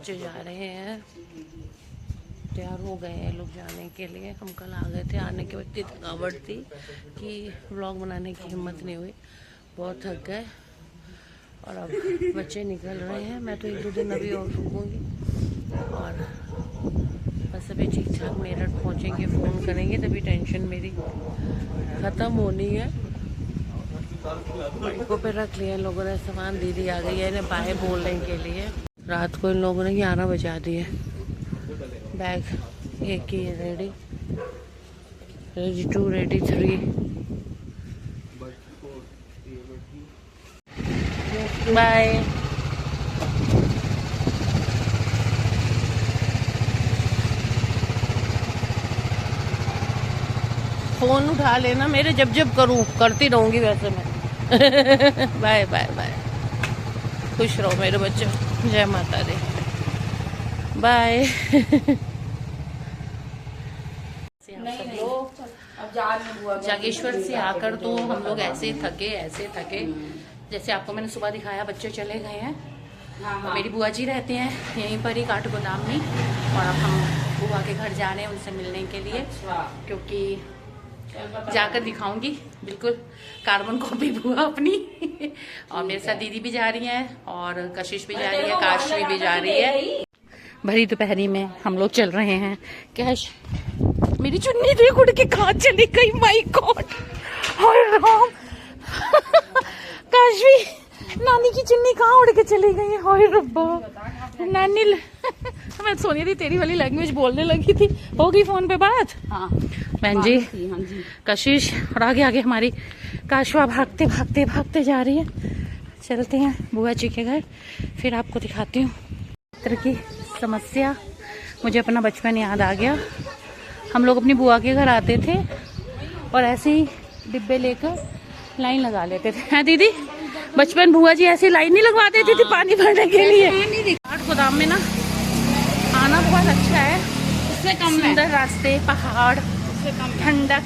बच्चे जा रहे हैं, तैयार हो गए हैं लोग जाने के लिए। हम कल आ गए थे, आने के बाद इतनी थकावट थी कि व्लॉग बनाने की हिम्मत नहीं हुई, बहुत थक गए। और अब बच्चे निकल रहे हैं, मैं तो 1-2 दिन अभी और रुकूंगी और बस अभी ठीक ठाक मेरठ पहुंचेंगे, फ़ोन करेंगे तभी टेंशन मेरी ख़त्म होनी है। बाइकों पे रख लिया लोगों ने सामान, दीदी आ गई है इन्हें बाय बोलने के लिए। रात को इन लोगों ने 11 बजा दिए। बैग एक ही ready, ready 2, ready 3। Bye. Phone उठा लेना मेरे, जब जब करूं करती रहूंगी वैसे मैं। Bye bye bye. खुश रहो मेरे बच्चे, जय माता दी, बाय। जागेश्वर से आकर तो हम लोग ऐसे थके जैसे आपको मैंने सुबह दिखाया, बच्चे चले गए हैं। मेरी बुआ जी रहते हैं यहीं पर ही काठगोदाम में, और अब हम बुआ के घर जा रहे हैं उनसे मिलने के लिए, क्योंकि जाकर दिखाऊंगी बिल्कुल कार्बन कॉपी बुआ अपनी। और मेरे साथ दीदी भी जा रही है और कशिश भी जा रही है, काशवी भी जा रही है। भरी दोपहरी में हम लोग चल रहे हैं। कैश मेरी चुन्नी देख उड़ के कहाँ चली गई, माय गॉड, हाय राम। काशवी नानी की चुन्नी कहाँ उड़ के चली गई है, हाय रब्बा। नानी मैं सोनी दी तेरी वाली लैंग्वेज बोलने लगी थी। हो गई फोन पे बात? हाँ बहन जी, कशिश और आगे आगे हमारी काशवा भागते भागते भागते जा रही है। चलते हैं बुआ जी के घर, फिर आपको दिखाती हूँ। तरह की समस्या, मुझे अपना बचपन याद आ गया। हम लोग अपनी बुआ के घर आते थे और ऐसे ही डिब्बे लेकर लाइन लगा लेते थे। हैं दीदी, बचपन बुआ जी ऐसी लाइन नहीं लगवा देती थी पानी भरने के लिए। काठगोदाम में ना आना बहुत अच्छा है, उससे कम सुंदर रास्ते, पहाड़, ठंडक,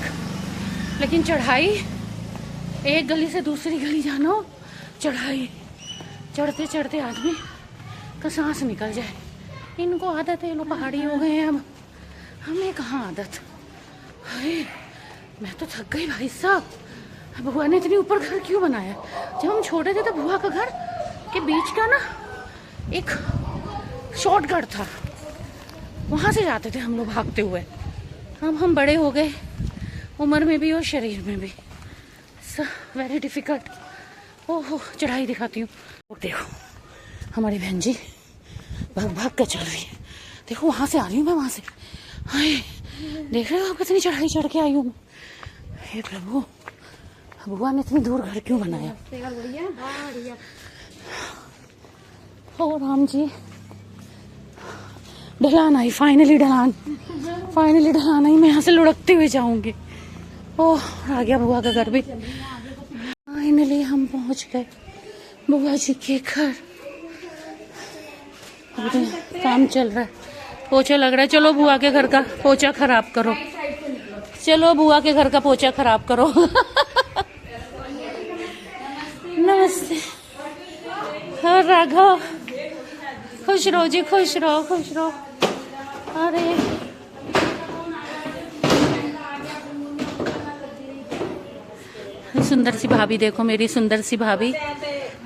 लेकिन चढ़ाई, एक गली से दूसरी गली जाना हो, चढ़ाई चढ़ते चढ़ते आदमी का सांस निकल जाए। इनको आदत है, लोग पहाड़ी हो गए हैं, अब हमें कहाँ आदत। अरे मैं तो थक गई भाई साहब। बुआ ने इतनी ऊपर घर क्यों बनाया? जब हम छोटे थे तो बुआ का घर के बीच का ना एक शॉर्टकट था, वहां से जाते थे हम लोग भागते हुए। अब हम बड़े हो गए, उम्र में भी और शरीर में भी, वेरी डिफिकल्ट। ओहो, चढ़ाई दिखाती हूँ। देखो हमारी बहन जी भाग भाग कर चल रही है। देखो वहां से आ रही हूँ मैं, वहां से। हाय, देख रहे हो आप कितनी चढ़ाई चढ़ के आई हूँ। हे प्रभु, बुआ ने इतनी दूर घर क्यों बनाया? ओ राम जी, ढलान आई, फाइनली ढलान, फाइनली ढलान आई। मैं यहाँ से लुढ़कते हुए जाऊंगी। ओह, आ गया बुआ का घर भी। फाइनली हम पहुंच गए बुआ जी के घर। काम चल रहा है, पोछा लग रहा है। चलो बुआ के घर का पोछा खराब करो, चलो बुआ के घर का पोछा खराब करो। नमस्ते। हाँ राघव, खुश रहो जी, खुश रहो, खुश रहो। अरे सुंदर सी भाभी, देखो मेरी सुंदर सी भाभी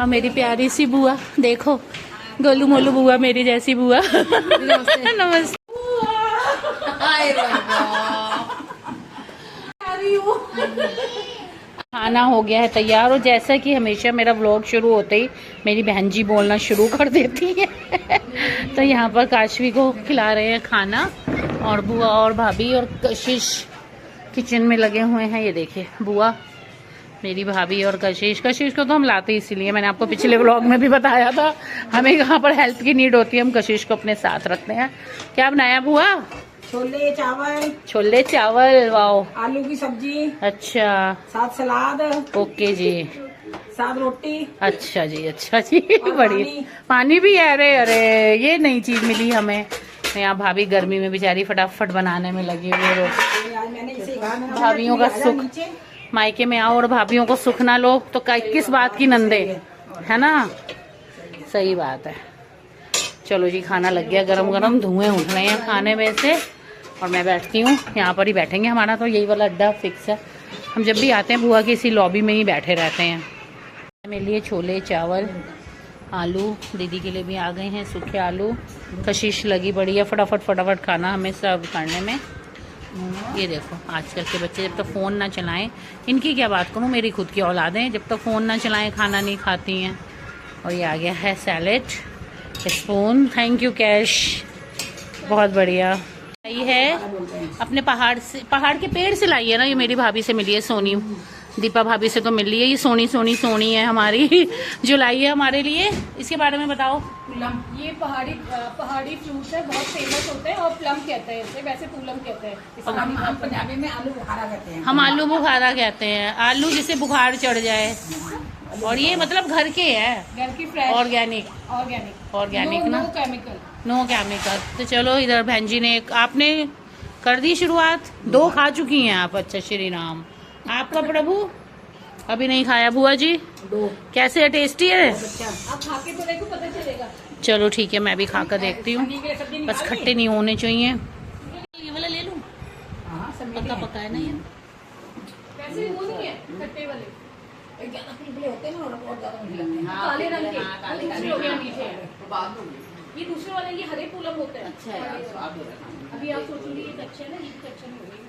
और मेरी प्यारी सी बुआ। देखो गोलू मोलू बुआ, मेरी जैसी बुआ। नमस्ते। खाना हो गया है तैयार, और जैसा कि हमेशा मेरा व्लॉग शुरू होते ही मेरी बहन जी बोलना शुरू कर देती है। तो यहाँ पर काशवी को खिला रहे हैं खाना, और बुआ और भाभी और कशिश किचन में लगे हुए हैं। ये देखिए बुआ, मेरी भाभी और कशिश। कशिश को तो हम लाते इसीलिए, मैंने आपको पिछले व्लॉग में भी बताया था, हमें यहाँ पर हेल्प की नीड होती है, हम कशिश को अपने साथ रखते हैं। क्या बनाया बुआ? छोले चावल। छोले चावल, वाओ। आलू की सब्जी। अच्छा, साथ सलाद। ओके जी। साथ रोटी। अच्छा जी, अच्छा जी। बढ़िया। पानी भी है? अरे अरे, ये नई चीज मिली हमें। यहाँ भाभी गर्मी में बेचारी फटाफट बनाने में लगी हुई रोटी। भाभीियों का सुख, मायके में आओ और भाभीियों को सुख ना लो तो किस बात की नंदे, है ना? सही बात है। चलो जी, खाना लग गया गरम गरम, धुएं उठ रहे हैं खाने में से। और मैं बैठती हूँ यहाँ पर ही बैठेंगे, हमारा तो यही वाला अड्डा फिक्स है। हम जब भी आते हैं बुआ की इसी लॉबी में ही बैठे रहते हैं। मेरे लिए छोले चावल आलू, दीदी के लिए भी आ गए हैं सूखे आलू। कशिश लगी पड़ी है फटाफट फटाफट खाना हमें सर्व करने में। ये देखो आजकल के बच्चे जब तक फ़ोन ना चलाएं, इनकी क्या बात करूं, मेरी खुद की औलादें जब तक फ़ोन ना चलाएं खाना नहीं खाती हैं। और ये आ गया है salad, spoon, thank you cash, बहुत बढ़िया। ये है अपने पहाड़ के पेड़ से लाई है ना, ये मेरी भाभी से मिली है, सोनी दीपा भाभी से तो मिल रही है। ये सोनी है हमारी जो लाई है हमारे लिए। इसके बारे में बताओ। प्लम, ये पहाड़ी फ्रूट है, बहुत फेमस होते हैं और प्लम कहते हैं इसे, वैसे पूलम कहते हैं। हम पंजाबी में आलू बुखारा कहते हैं। हम आलू बुखारा कहते हैं, आलू जिसे बुखार चढ़ जाए। और ये मतलब घर के है, घर की फ्रेश, ऑर्गेनिक ना, नो नो केमिकल। तो चलो इधर बहन जी ने आपने कर दी शुरुआत, 2 खा चुकी हैं आप। अच्छा श्री राम, आपका प्रभु अभी नहीं खाया। बुआ जी 2 कैसे है, टेस्टी है? आप खा के तो देखो, पता चलेगा। चलो ठीक है, मैं भी खा कर देखती हूँ, बस खट्टे नहीं होने चाहिए। ये वाला ले लूँ, पक्का पका है ना ये। वैसे वो नहीं है खट्टे वाले, ज्यादा पीले होते हैं ना, और बहुत ज्यादा मीठे लगते हैं। काले रंग के, दूसरे हो गए मीठे हैं। ये दूसरे वाले ये हरे पूलम होते हैं। अच्छा है, स्वाद हो रहा है। अभी आप सोचेंगे ये कच्चे है ना, ये कच्चे नहीं होगी।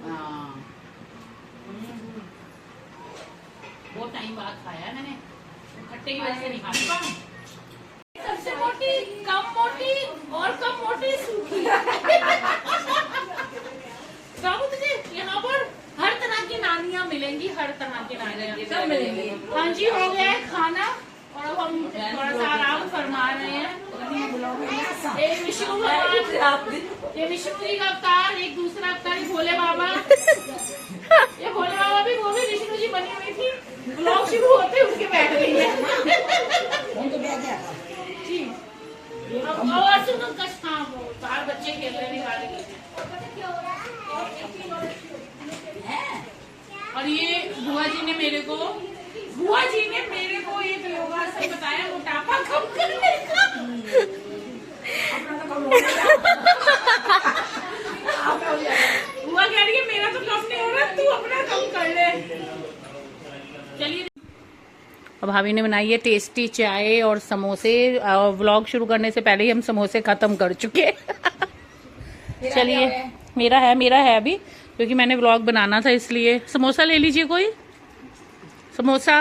बहुत टाइम बाद खाया है मैंने, खट्टे की वजह से नहीं खा पाई। सबसे मोटी, कम मोटी और कम मोटी सूखी। बाबू तुझे यहाँ पर हर तरह की नानियाँ मिलेंगी, हर तरह की नानियाँ सब मिलेंगी। हाँ जी, हो गया है खाना और अब हम थोड़ा सा आराम फरमा रहे हैं। एक विष्णु भगवान, ये विष्णु जी का अवतार, एक दूसरा अवतार भोले बाबा। ये भोले बाबा भी, वो भी विष्णु जी बनी हुई थी, ब्लॉग शुरू होते उसके बैठ गई है। जी अब आवाज सुनो, हाँ वो बाहर बच्चे खेल रहे हैं। और ये बुआ जी ने मेरे को एक योगासन बताया मोटापा कम करने का। बुआ कह रही है मेरा तो कम नहीं हो रहा, तू अपना कम कर ले। चलिए, अब भाभी ने बनाई है टेस्टी चाय और समोसे। व्लॉग शुरू करने से पहले ही हम समोसे खत्म कर चुके। चलिए, मेरा है अभी, क्योंकि मैंने व्लॉग बनाना था इसलिए। समोसा ले लीजिए कोई, समोसा।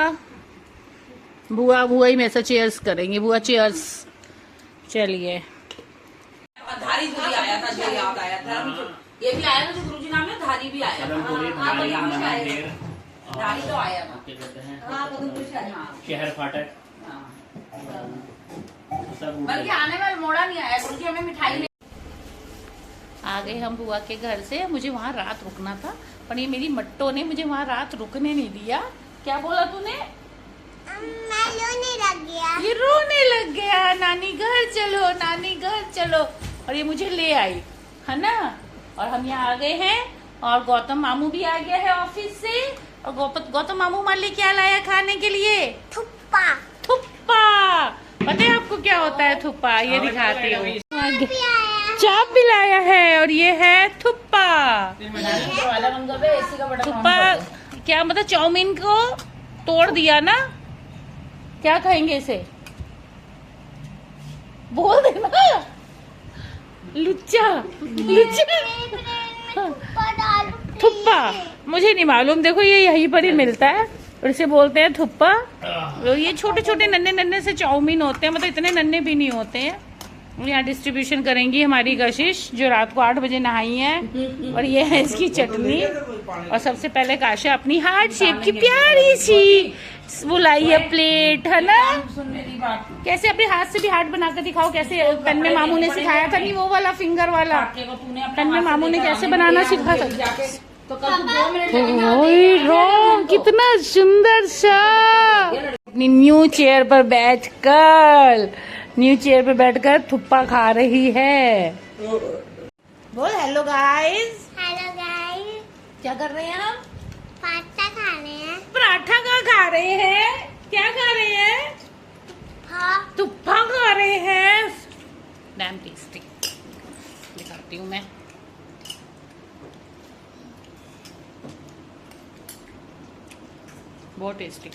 बुआ ही में से चेयर्स करेंगे। बुआ चेयर्स। चलिए, धारी दूरी आया था, जो याद आया था। ये भी आया था जो गुरुजी नाम है, धारी भी आया था। धारी तो आया था, शहर फाटक, बल्कि आने वाला मोड़ा नहीं आया। गुरुजी हमें मिठाई आ गए हम बुआ के घर से। मुझे वहाँ रात रुकना था, पर ये मेरी मट्टो ने मुझे वहाँ रात रुकने नहीं दिया। क्या बोला तूने? मैं रोने लग गया। ये रोने लग गया, नानी घर चलो, नानी घर चलो। और ये मुझे ले आई, है ना। और हम यहाँ आ गए हैं, और गौतम मामू भी आ गया है ऑफिस से। और गौतम मामू हमारे लिए क्या लाया खाने के लिए? थुप्पा। पता है आपको क्या होता है थुप्पा? ये दिखाती हूँ। चाप भी लाया है, और ये है थुप्पा। थुप्पा क्या मतलब? चाउमीन को तोड़ दिया ना, क्या कहेंगे इसे? बोल देना, लुच्चा। थुप्पा मुझे नहीं मालूम, देखो ये यहीं पर ही मिलता है और इसे बोलते हैं थुप्पा। ये छोटे छोटे नन्हे से चाउमीन होते हैं, मतलब इतने नन्हे भी नहीं होते हैं। यहाँ डिस्ट्रीब्यूशन करेंगी हमारी कशिश, जो रात को 8 बजे नहाई है। और ये है इसकी चटनी। और सबसे पहले काशा अपनी हार्ट शेप की प्यारी सी वो लाई है प्लेट, है ना। कैसे अपने हाथ से भी हार्ट बनाकर दिखाओ, कैसे पेन में मामू ने सिखाया था। नहीं वो वाला फिंगर वाला, पेन में मामू ने कैसे बनाना सिखा था। तो कल 2 मिनट लगेगा। कितना सुंदर सा न्यू चेयर पर बैठकर थुप्पा खा रही है। बोल हेलो गाइस। Hello guys. क्या कर रहे हैं हम? पास्ता खा रहे हैं। पराठा का खा रहे हैं। क्या खा रहे हैं? हाँ। थुप्पा खा रहे हैं। Dam tasty. दिखाती हूँ मैं। बहुत टेस्टी।